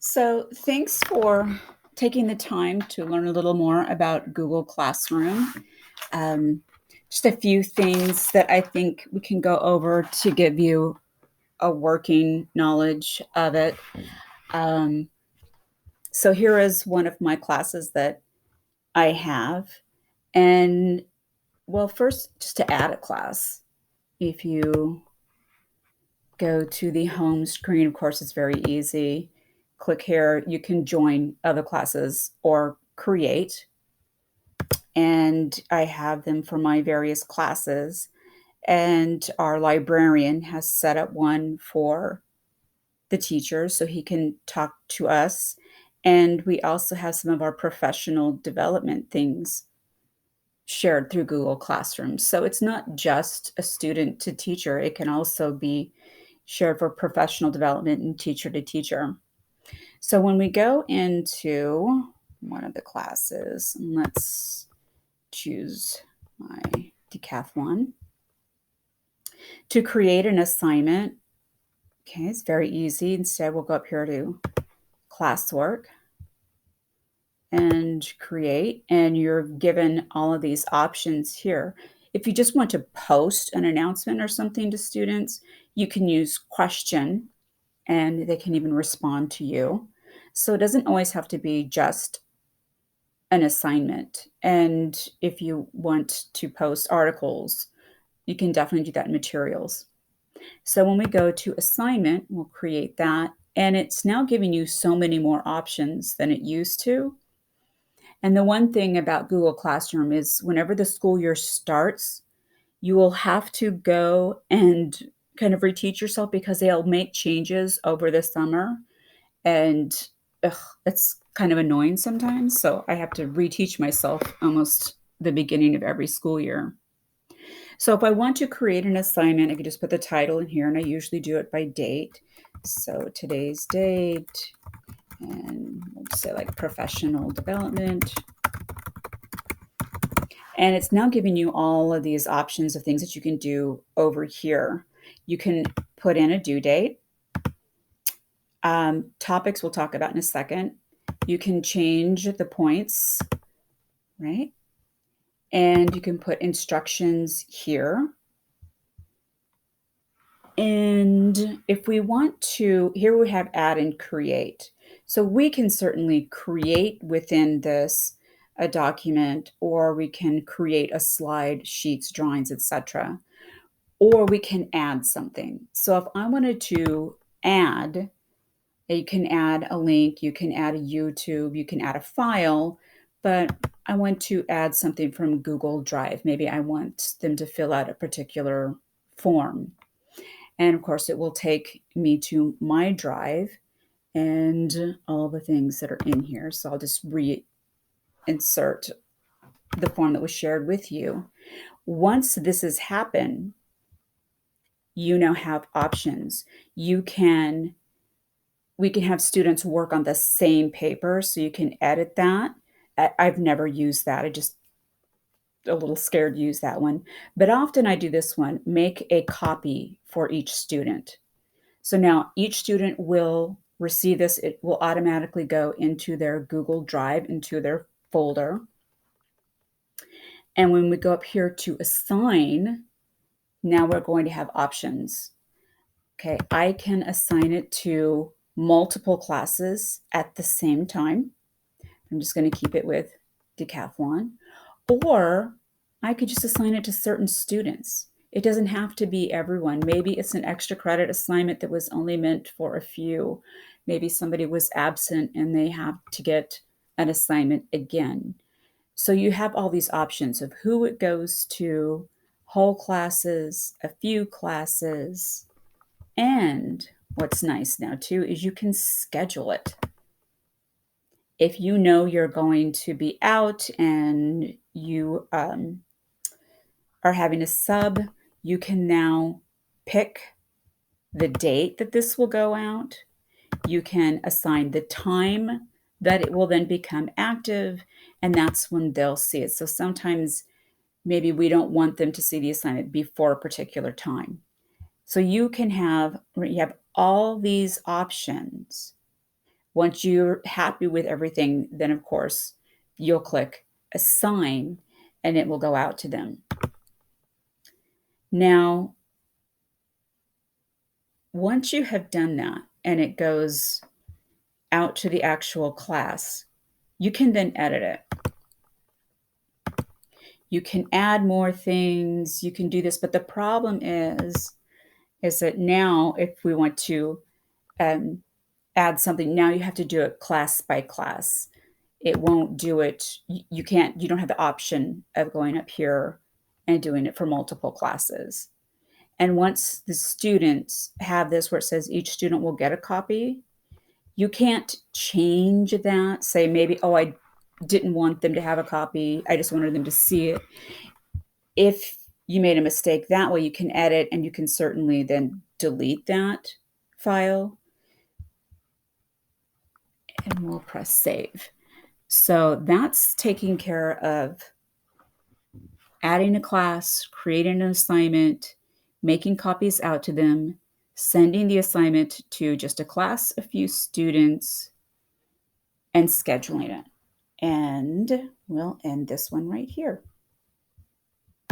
So, thanks for taking the time to learn a little more about Google Classroom. Um, just a few things that I think we can go over to give you a working knowledge of it. Um, so, here is one of my classes that I have. And, well, first, just to add a class, if you go to the home screen, of course, it's very easy. Click here, you can join other classes or create. And I have them for my various classes. And our librarian has set up one for the teachers so he can talk to us. And we also have some of our professional development things shared through Google Classroom. So it's not just a student to teacher, it can also be shared for professional development and teacher to teacher. So when we go into one of the classes, let's choose my decathlon. To create an assignment, okay, it's very easy. Instead, we'll go up here to classwork and create, and you're given all of these options here. If you just want to post an announcement or something to students, you can use question and they can even respond to you. So it doesn't always have to be just an assignment. And if you want to post articles, you can definitely do that in materials. So when we go to assignment, we'll create that. And it's now giving you so many more options than it used to. And the one thing about Google Classroom is whenever the school year starts, you will have to go and kind of reteach yourself because they'll make changes over the summer. And it's kind of annoying sometimes. So I have to reteach myself almost the beginning of every school year. So if I want to create an assignment, I can just put the title in here, and I usually do it by date. So today's date, and we'll say like professional development. And it's now giving you all of these options of things that you can do over here. You can put in a due date. Topics we'll talk about in a second. You can change the points, right? And you can put instructions here. And if we want to, here we have add and create. So we can certainly create within this a document, or we can create a slide, sheets, drawings, etc. Or we can add something. So if I wanted to add, you can add a link, you can add a YouTube, you can add a file, but I want to add something from Google Drive. Maybe I want them to fill out a particular form. And of course, it will take me to my drive and all the things that are in here. So I'll just reinsert the form that was shared with you. Once this has happened, you now have options. We can have students work on the same paper, so you can edit that. I've never used that. I just a little scared to use that one. But often I do this one, make a copy for each student. So now each student will receive this. It will automatically go into their Google Drive, into their folder. And when we go up here to assign, now we're going to have options. Okay, I can assign it to multiple classes at the same time. I'm just going to keep it with decathlon. Or I could just assign it to certain students. It doesn't have to be everyone. Maybe it's an extra credit assignment that was only meant for a few. Maybe somebody was absent and they have to get an assignment again. So you have all these options of who it goes to, whole classes, a few classes, and what's nice now too is you can schedule it. If you know you're going to be out and you are having a sub, you can now pick the date that this will go out. You can assign the time that it will then become active, and that's when they'll see it. So sometimes maybe we don't want them to see the assignment before a particular time. So you have all these options Once you're happy with everything, then of course you'll click assign and it will go out to them. Now, once you have done that and it goes out to the actual class, you can then edit it. You can add more things, you can do this, but the problem is that now if we want to add something, now you have to do it class by class. It won't do it. You can't, you don't have the option of going up here and doing it for multiple classes. And once the students have this where it says each student will get a copy, you can't change that. Say maybe, oh, I didn't want them to have a copy. I just wanted them to see it. If you made a mistake that way, you can edit and you can certainly then delete that file. And we'll press save. So that's taking care of adding a class, creating an assignment, making copies out to them, sending the assignment to just a class, a few students, and scheduling it. And we'll end this one right here.